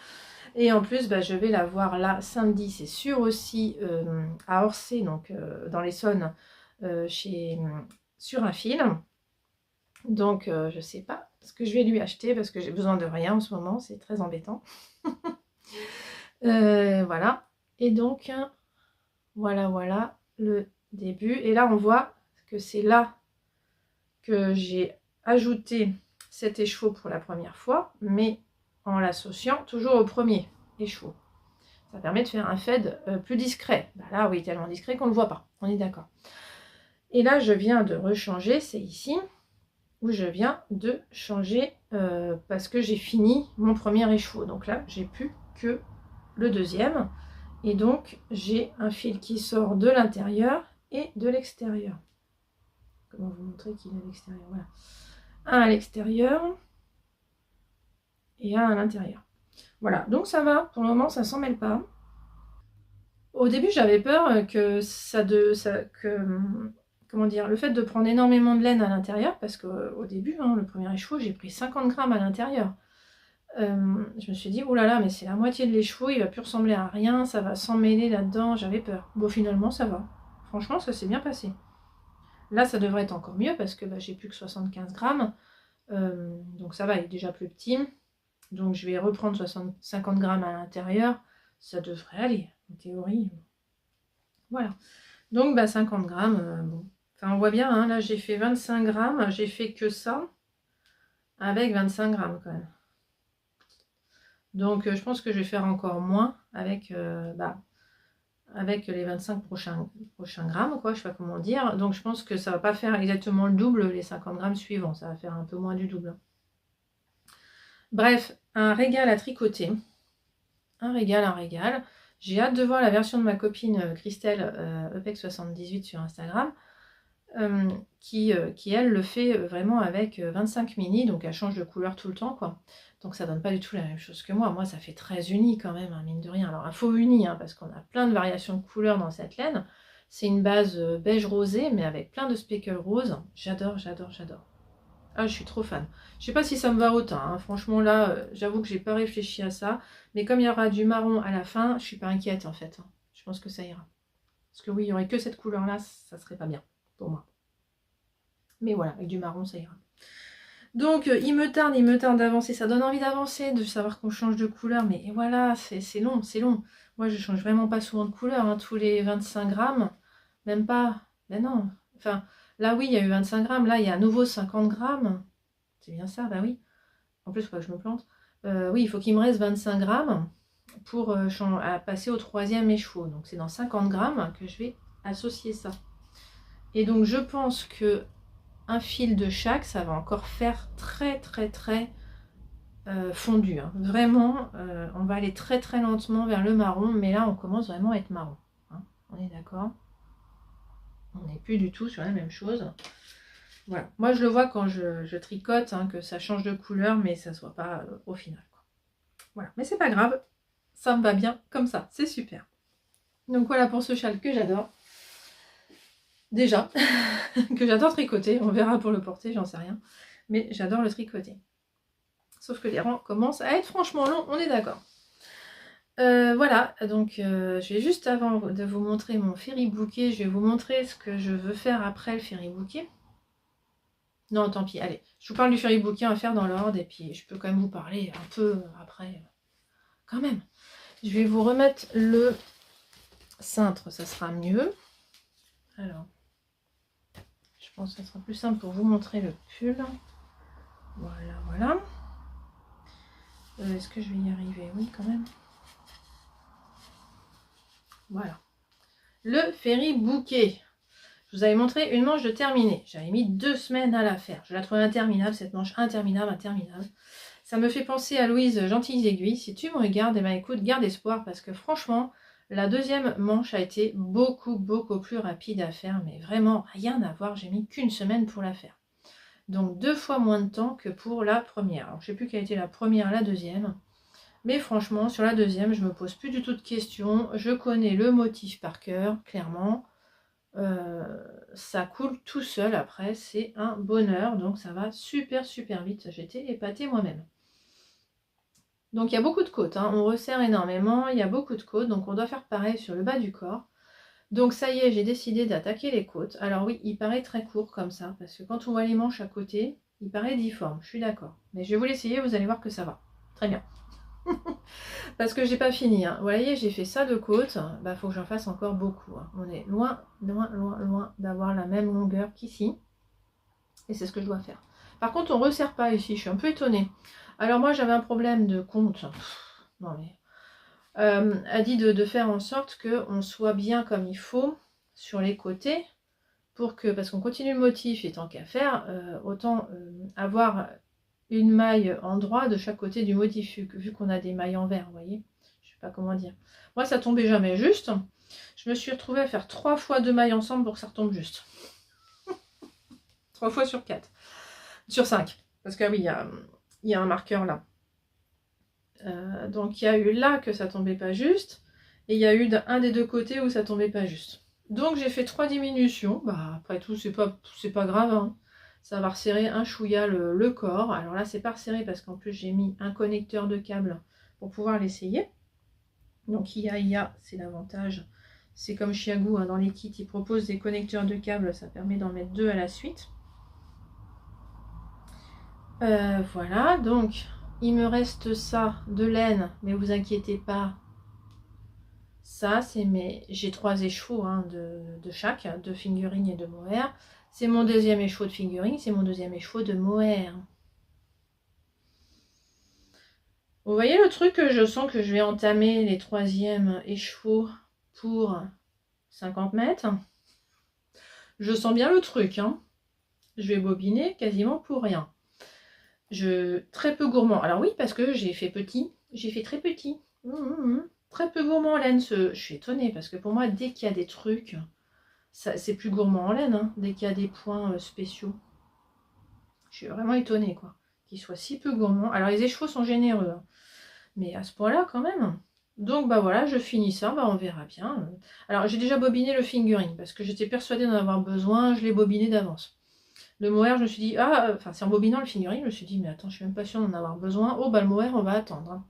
Et en plus, je vais la voir là samedi, c'est sûr aussi, à Orsay, donc dans l'Essonne, sur un fil. Donc, je sais pas ce que je vais lui acheter parce que j'ai besoin de rien en ce moment, c'est très embêtant. Voilà. Et donc, voilà le début. Et là, on voit que c'est là que j'ai ajouté cet écheveau pour la première fois, mais en l'associant toujours au premier écheveau. Ça permet de faire un fade plus discret. Là, oui, tellement discret qu'on ne le voit pas. On est d'accord. Et là, je viens de rechanger. C'est ici où je viens de changer parce que j'ai fini mon premier écheveau. Donc là, j'ai plus que le 2e. Et donc, j'ai un fil qui sort de l'intérieur et de l'extérieur. Comment vous montrer qu'il est à l'extérieur? Voilà. Un à l'extérieur et un à l'intérieur. Voilà, donc ça va, pour le moment ça s'en mêle pas. Au début j'avais peur que comment dire, le fait de prendre énormément de laine à l'intérieur, parce qu'au début, le premier écheveau, j'ai pris 50 grammes à l'intérieur. Je me suis dit, oh là là, mais c'est la moitié de l'écheveau, il va plus ressembler à rien, ça va s'emmêler là-dedans, j'avais peur. Bon, finalement ça va. Franchement, ça s'est bien passé. Là, ça devrait être encore mieux parce que j'ai plus que 75 grammes. Donc ça va, il est déjà plus petit. Donc je vais reprendre 50 grammes à l'intérieur. Ça devrait aller, en théorie. Voilà. Donc 50 grammes, bon. Enfin, on voit bien, hein, là j'ai fait 25 grammes. J'ai fait que ça avec 25 grammes quand même. Donc je pense que je vais faire encore moins avec les 25 prochains grammes, quoi, je sais pas comment dire. Donc je pense que ça va pas faire exactement le double les 50 grammes suivants, ça va faire un peu moins du double. Bref, un régal à tricoter. Un régal. J'ai hâte de voir la version de ma copine Christelle EPEX78 sur Instagram. qui elle le fait vraiment avec 25 mini, donc elle change de couleur tout le temps quoi. Donc ça donne pas du tout la même chose que moi ça fait très uni quand même, hein, mine de rien. Alors un faux uni, hein, parce qu'on a plein de variations de couleurs dans cette laine. C'est une base beige rosé, mais avec plein de speckles roses. J'adore, j'adore, j'adore. Ah, je suis trop fan. Je sais pas si ça me va autant, hein. Franchement là, j'avoue que j'ai pas réfléchi à ça. Mais comme il y aura du marron à la fin, je suis pas inquiète en fait, hein. Je pense que ça ira. Parce que oui, il y aurait que cette couleur là, ça serait pas bien pour moi. Mais voilà, avec du marron, ça ira. Donc, il me tarde d'avancer. Ça donne envie d'avancer, de savoir qu'on change de couleur. Mais et voilà, c'est long, c'est long. Moi, je change vraiment pas souvent de couleur, hein, tous les 25 grammes. Même pas. Ben non. Enfin, là, oui, il y a eu 25 grammes. Là, il y a à nouveau 50 grammes. C'est bien ça, bah oui. En plus, il faut que je me plante. Oui, il faut qu'il me reste 25 grammes pour passer au troisième écheveau. Donc, c'est dans 50 grammes que je vais associer ça. Et donc, je pense que un fil de chaque, ça va encore faire très fondu, hein. Vraiment, on va aller très lentement vers le marron, mais là on commence vraiment à être marron, hein. On est d'accord? On n'est plus du tout sur la même chose. Voilà, moi je le vois quand je tricote, hein, que ça change de couleur, mais ça se voit pas au final, quoi. Voilà, mais c'est pas grave, ça me va bien comme ça, c'est super. Donc voilà pour ce châle que j'adore. Déjà, que j'adore tricoter, on verra pour le porter, j'en sais rien. Mais j'adore le tricoter. Sauf que les rangs commencent à être franchement longs, on est d'accord. Voilà, donc je vais juste avant de vous montrer mon ferry bouquet, je vais vous montrer ce que je veux faire après le ferry bouquet. Non, tant pis, allez, je vous parle du ferry bouquet, on va faire dans l'ordre, et puis je peux quand même vous parler un peu après, quand même. Je vais vous remettre le cintre, ça sera mieux. Alors, je pense que ça sera plus simple pour vous montrer le pull. Voilà, voilà. Est-ce que je vais y arriver? Oui, quand même. Voilà. Le ferry bouquet. Je vous avais montré une manche de terminée. J'avais mis 2 semaines à la faire. Je la trouvais interminable, cette manche, interminable. Ça me fait penser à Louise Gentilles Aiguilles. Si tu me regardes, eh ben, écoute, garde espoir, parce que franchement, la deuxième manche a été beaucoup plus rapide à faire, mais vraiment rien à voir. J'ai mis qu'une semaine pour la faire. Donc 2 fois moins de temps que pour la première. Alors je sais plus quelle était la première, la deuxième. Mais franchement, sur la deuxième, je me pose plus du tout de questions. Je connais le motif par cœur, clairement. Ça coule tout seul après, c'est un bonheur. Donc ça va super vite. J'étais épatée moi-même. Donc il y a beaucoup de côtes, hein. On resserre énormément, il y a beaucoup de côtes. Donc on doit faire pareil sur le bas du corps. Donc ça y est, j'ai décidé d'attaquer les côtes. Alors oui, il paraît très court comme ça, parce que quand on voit les manches à côté, il paraît difforme, je suis d'accord. Mais je vais vous l'essayer, vous allez voir que ça va. Très bien. Parce que j'ai pas fini, hein. Vous voyez, j'ai fait ça de côte, bah faut que j'en fasse encore beaucoup, hein. On est loin d'avoir la même longueur qu'ici. Et c'est ce que je dois faire. Par contre, on resserre pas ici, je suis un peu étonnée. Alors moi, j'avais un problème de compte. Non mais... a dit de faire en sorte qu'on soit bien comme il faut sur les côtés, pour que, parce qu'on continue le motif et tant qu'à faire, autant avoir une maille en droit de chaque côté du motif, vu qu'on a des mailles en vert, vous voyez. Je sais pas comment dire. Moi, ça tombait jamais juste. Je me suis retrouvée à faire 3 fois 2 mailles ensemble pour que ça retombe juste. 3 fois sur 4. Sur 5. Parce que oui, il y a un marqueur là. Donc il y a eu là que ça tombait pas juste. Et il y a eu un des deux côtés où ça tombait pas juste. Donc j'ai fait 3 diminutions. Bah après tout, c'est pas grave, hein. Ça va resserrer un chouïa le corps. Alors là, c'est pas resserré parce qu'en plus j'ai mis un connecteur de câble pour pouvoir l'essayer. Donc IA, c'est l'avantage. C'est comme Chiagou, hein, dans les kits, ils proposent des connecteurs de câble. Ça permet d'en mettre 2 à la suite. Voilà, donc il me reste ça de laine, mais vous inquiétez pas. Ça, c'est j'ai 3 écheveaux, hein, de chaque, de fingering et de mohair. C'est mon deuxième écheveau de fingering, c'est mon deuxième écheveau de mohair. Vous voyez le truc que je sens que je vais entamer les 3e écheveaux pour 50 mètres. Je sens bien le truc, hein. Je vais bobiner quasiment pour rien. Très peu gourmand. Alors oui, parce que j'ai fait petit. J'ai fait très petit. Très peu gourmand en laine. Je suis étonnée parce que pour moi, dès qu'il y a des trucs c'est plus gourmand en laine, hein, dès qu'il y a des points spéciaux. Je suis vraiment étonnée, quoi, qu'ils soient si peu gourmands. Alors les écheveaux sont généreux, hein, mais à ce point-là quand même. Donc bah voilà, je finis ça, bah on verra bien. Alors j'ai déjà bobiné le fingering, parce que j'étais persuadée d'en avoir besoin, je l'ai bobiné d'avance. Le mohair, je me suis dit, enfin c'est en bobinant le fingering, je me suis dit, mais attends, je suis même pas sûre d'en avoir besoin. Oh bah le mohair, on va attendre, hein.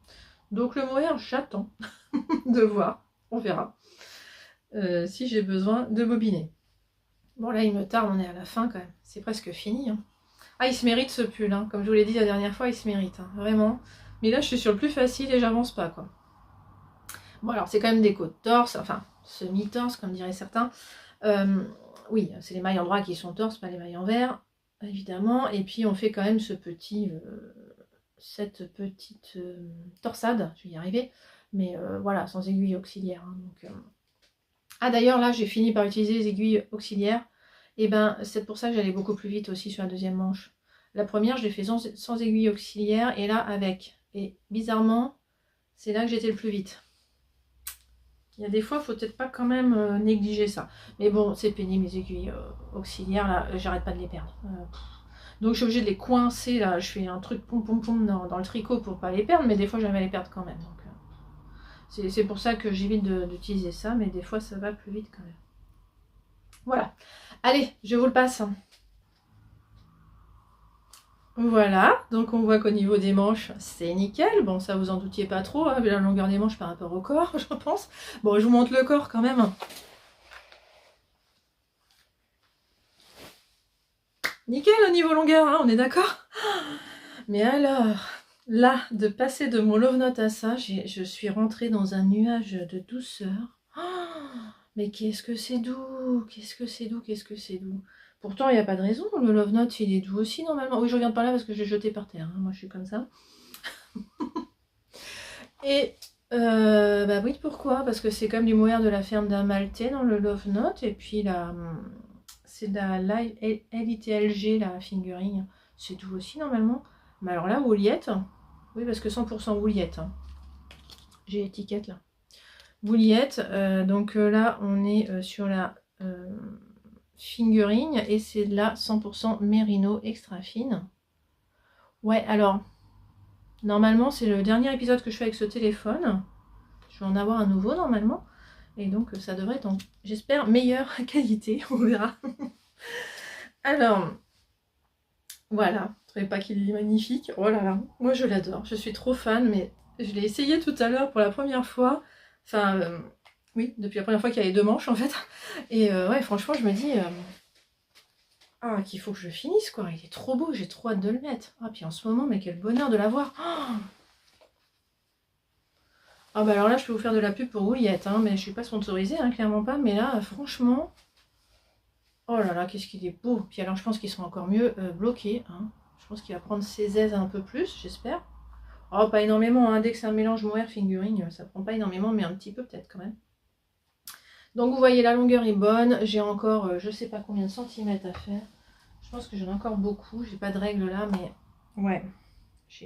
Donc le mohair, j'attends de voir, on verra, si j'ai besoin de bobiner. Bon là il me tarde, on est à la fin quand même, c'est presque fini, hein. Ah, il se mérite ce pull, hein. Comme je vous l'ai dit la dernière fois, il se mérite, hein, vraiment. Mais là je suis sur le plus facile et j'avance pas, quoi. Bon alors c'est quand même des côtes torse, enfin semi-torse comme diraient certains. Oui, c'est les mailles en droit qui sont torse, pas les mailles en vert, évidemment. Et puis on fait quand même cette petite torsade, je vais y arriver, mais voilà, sans aiguille auxiliaire, hein, donc, Ah d'ailleurs là j'ai fini par utiliser les aiguilles auxiliaires, et ben c'est pour ça que j'allais beaucoup plus vite aussi sur la deuxième manche. La première je l'ai fait sans aiguille auxiliaire et là avec. Et bizarrement, c'est là que j'étais le plus vite. Il y a des fois, il faut peut-être pas quand même négliger ça. Mais bon, c'est pénible, les aiguilles auxiliaires, là, j'arrête pas de les perdre. Donc je suis obligée de les coincer, là, je fais un truc pom pom pom dans le tricot pour pas les perdre, mais des fois j'aime les perdre quand même. C'est pour ça que j'évite d'utiliser ça, mais des fois ça va plus vite quand même. Voilà. Allez, je vous le passe. Voilà, donc on voit qu'au niveau des manches, c'est nickel. Bon, ça vous en doutiez pas trop, hein, la longueur des manches par rapport au corps, je pense. Bon, je vous montre le corps quand même. Nickel au niveau longueur, hein, on est d'accord? Mais alors, là, de passer de mon love note à ça, je suis rentrée dans un nuage de douceur. Mais qu'est-ce que c'est doux, qu'est-ce que c'est doux, qu'est-ce que c'est doux. Pourtant, il n'y a pas de raison, le love note, il est doux aussi normalement. Oui, je regarde par là parce que je l'ai jeté par terre, hein. Moi je suis comme ça. Et bah oui, pourquoi? Parce que c'est comme du mohair de la ferme d'Amalté dans le love note, et puis là, c'est de la LITLG, la fingering, c'est doux aussi normalement. Mais alors là, wouliette, oui parce que 100% wouliette, hein. J'ai l'étiquette là. Wouliette, donc là on est sur la fingering et c'est de la 100% mérino extra fine. Ouais, alors normalement c'est le dernier épisode que je fais avec ce téléphone. Je vais en avoir un nouveau normalement. Et donc ça devrait être, j'espère, meilleure qualité, on verra. Alors, voilà, vous trouvez pas qu'il est magnifique? Oh là là, moi je l'adore, je suis trop fan, mais je l'ai essayé tout à l'heure pour la première fois. Enfin, oui, depuis la première fois qu'il y avait deux manches en fait. Et ouais, franchement, je me dis, ah, qu'il faut que je finisse quoi, il est trop beau, j'ai trop hâte de le mettre. Ah, puis en ce moment, mais quel bonheur de l'avoir. Ah bah alors là, je peux vous faire de la pub pour Wouliette, hein, mais je suis pas sponsorisée, hein, clairement pas. Mais là, franchement, oh là là, qu'est-ce qu'il est beau. Puis alors, je pense qu'ils seront encore mieux bloqués, hein. Je pense qu'il va prendre ses aises un peu plus, j'espère. Oh, pas énormément, hein. Dès que c'est un mélange mohair fingering, ça prend pas énormément, mais un petit peu peut-être quand même. Donc vous voyez, la longueur est bonne. J'ai encore, je sais pas combien de centimètres à faire. Je pense que j'en ai encore beaucoup. J'ai pas de règle là, mais ouais. Je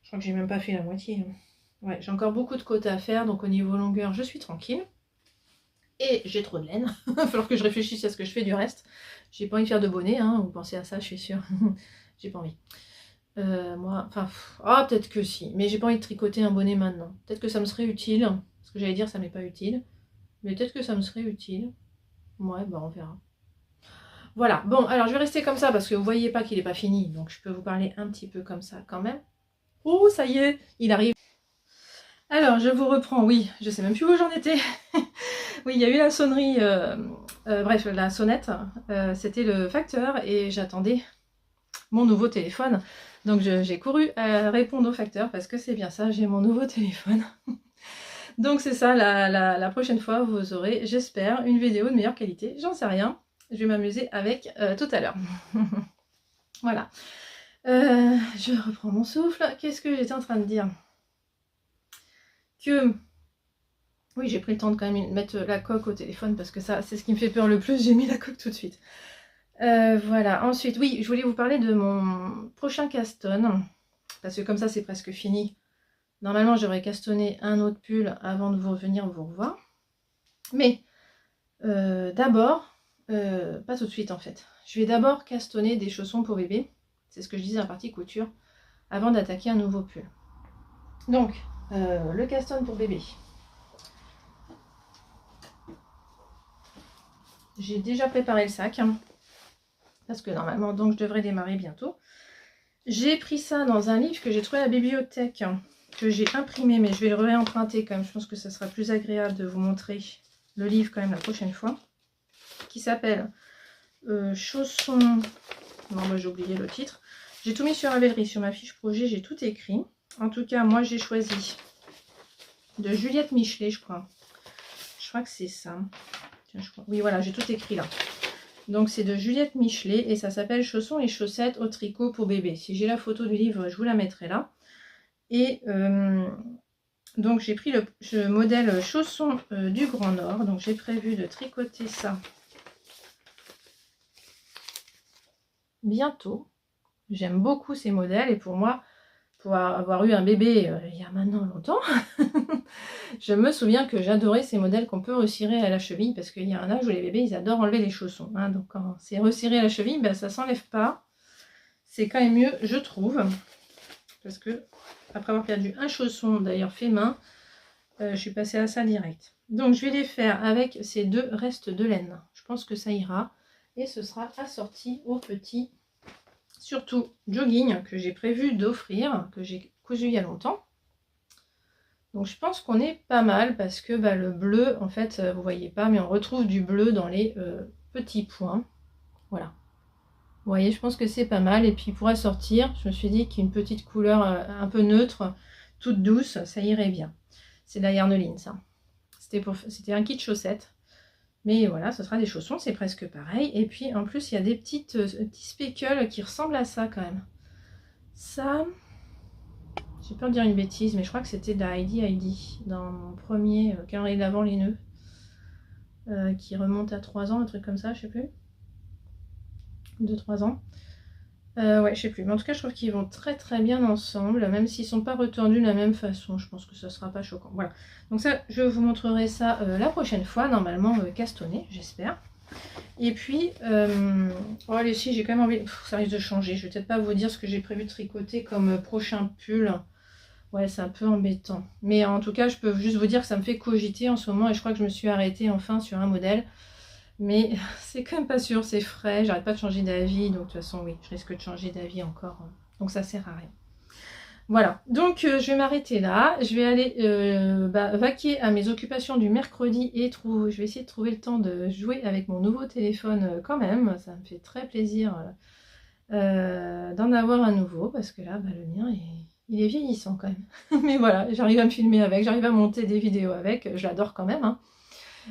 crois que j'ai même pas fait la moitié. Ouais, j'ai encore beaucoup de côtes à faire, donc au niveau longueur, je suis tranquille. Et j'ai trop de laine. Il va falloir que je réfléchisse à ce que je fais du reste. J'ai pas envie de faire de bonnet, hein. Vous pensez à ça, je suis sûre. J'ai pas envie. Moi, enfin, peut-être que si. Mais j'ai pas envie de tricoter un bonnet maintenant. Peut-être que ça me serait utile. Ce que j'allais dire, ça m'est pas utile. Mais peut-être que ça me serait utile. Ouais, bah on verra. Voilà, bon, alors je vais rester comme ça parce que vous voyez pas qu'il est pas fini. Donc je peux vous parler un petit peu comme ça quand même. Oh, ça y est, il arrive. Alors, je vous reprends, oui, je sais même plus où j'en étais. Oui, il y a eu la sonnerie, bref, la sonnette, c'était le facteur et j'attendais mon nouveau téléphone. Donc j'ai couru répondre au facteur parce que c'est bien ça, j'ai mon nouveau téléphone. Donc c'est ça, la prochaine fois, vous aurez, j'espère, une vidéo de meilleure qualité. J'en sais rien, je vais m'amuser avec tout à l'heure. Voilà. Je reprends mon souffle. Qu'est-ce que j'étais en train de dire? Que... Oui, j'ai pris le temps de quand même mettre la coque au téléphone parce que ça, c'est ce qui me fait peur le plus. J'ai mis la coque tout de suite. Voilà. Ensuite, oui, je voulais vous parler de mon prochain caston. Parce que comme ça, c'est presque fini. Normalement, j'aurais castonné un autre pull avant de vous revenir vous revoir. Mais D'abord, pas tout de suite en fait, je vais d'abord castonner des chaussons pour bébé, c'est ce que je disais dans la partie couture, avant d'attaquer un nouveau pull. Donc, le caston pour bébé. J'ai déjà préparé le sac, hein, parce que normalement, donc je devrais démarrer bientôt. J'ai pris ça dans un livre que j'ai trouvé à la bibliothèque, que j'ai imprimé, mais je vais le réemprunter quand même. Je pense que ça sera plus agréable de vous montrer le livre quand même la prochaine fois. Qui s'appelle Chaussons... Non, moi j'ai oublié le titre. J'ai tout mis sur Ravelry, sur ma fiche projet, j'ai tout écrit. En tout cas, moi j'ai choisi de Juliette Michelet, je crois. Je crois que c'est ça. Tiens, je crois... Oui, voilà, j'ai tout écrit là. Donc c'est de Juliette Michelet et ça s'appelle Chaussons et chaussettes au tricot pour bébé. Si j'ai la photo du livre, je vous la mettrai là. Et donc j'ai pris le modèle chaussons du Grand Nord. Donc j'ai prévu de tricoter ça bientôt. J'aime beaucoup ces modèles et pour moi, pour avoir eu un bébé il y a maintenant longtemps, je me souviens que j'adorais ces modèles qu'on peut resserrer à la cheville parce qu'il y a un âge où les bébés ils adorent enlever les chaussons. Hein, donc quand c'est resserré à la cheville, ben, ça s'enlève pas. C'est quand même mieux, je trouve. Parce que après avoir perdu un chausson d'ailleurs fait main, je suis passée à ça direct. Donc je vais les faire avec ces deux restes de laine. Je pense que ça ira. Et ce sera assorti au petit, surtout jogging que j'ai prévu d'offrir, que j'ai cousu il y a longtemps. Donc je pense qu'on est pas mal parce que bah, le bleu, en fait, vous voyez pas, mais on retrouve du bleu dans les petits points. Voilà. Vous voyez, je pense que c'est pas mal. Et puis pour assortir, je me suis dit qu'une petite couleur un peu neutre, toute douce, ça irait bien. C'est de la yarneline, ça. C'était un kit chaussettes. Mais voilà, ce sera des chaussons, c'est presque pareil. Et puis en plus, il y a des petits speckles qui ressemblent à ça quand même. Ça, j'ai peur de dire une bêtise, mais je crois que c'était de la Heidi dans mon premier calendrier d'avant les nœuds. Qui remonte à 3 ans, un truc comme ça, je sais plus. 2-3 ans. Ouais, je sais plus. Mais en tout cas, je trouve qu'ils vont très très bien ensemble, même s'ils sont pas retendus de la même façon. Je pense que ça sera pas choquant. Voilà. Donc ça, je vous montrerai ça la prochaine fois, normalement castonné, j'espère. Et puis, oh allez, si, j'ai quand même envie... ça risque de changer. Je vais peut-être pas vous dire ce que j'ai prévu de tricoter comme prochain pull. Ouais, c'est un peu embêtant. Mais en tout cas, je peux juste vous dire que ça me fait cogiter en ce moment. Et je crois que je me suis arrêtée enfin sur un modèle. Mais c'est quand même pas sûr, c'est frais, j'arrête pas de changer d'avis, donc de toute façon oui, je risque de changer d'avis encore, donc ça sert à rien. Voilà, donc je vais m'arrêter là, je vais aller vaquer à mes occupations du mercredi et je vais essayer de trouver le temps de jouer avec mon nouveau téléphone quand même, ça me fait très plaisir d'en avoir un nouveau, parce que là, le mien, il est vieillissant quand même. Mais voilà, j'arrive à me filmer avec, j'arrive à monter des vidéos avec, je l'adore quand même, hein.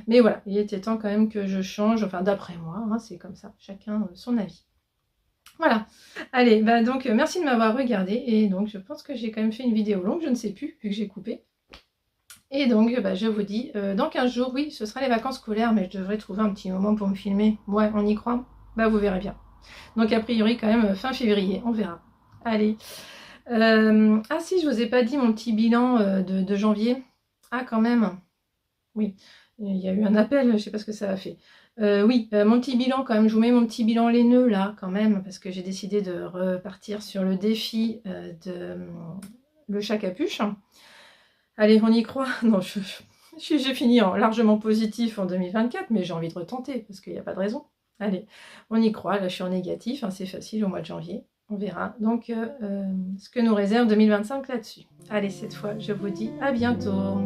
Mais voilà, il était temps quand même que je change, enfin d'après moi, hein, c'est comme ça, chacun son avis. Voilà, allez, donc merci de m'avoir regardé, et donc je pense que j'ai quand même fait une vidéo longue, je ne sais plus, vu que j'ai coupé. Et donc je vous dis, dans 15 jours, oui, ce sera les vacances scolaires, mais je devrais trouver un petit moment pour me filmer. Ouais, on y croit? Vous verrez bien. Donc a priori quand même fin février, on verra. Allez. Ah si, je vous ai pas dit mon petit bilan de janvier. Ah quand même, oui. Il y a eu un appel, je sais pas ce que ça a fait. Oui, mon petit bilan quand même, je vous mets mon petit bilan laineux là quand même, parce que j'ai décidé de repartir sur le défi de le chat capuche. Allez, on y croit. Non, j'ai fini largement positif en 2024, mais j'ai envie de retenter, parce qu'il n'y a pas de raison. Allez, on y croit, là je suis en négatif, hein, c'est facile au mois de janvier. On verra donc ce que nous réserve 2025 là-dessus. Allez, cette fois, je vous dis à bientôt.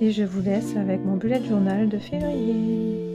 Et je vous laisse avec mon bullet journal de février.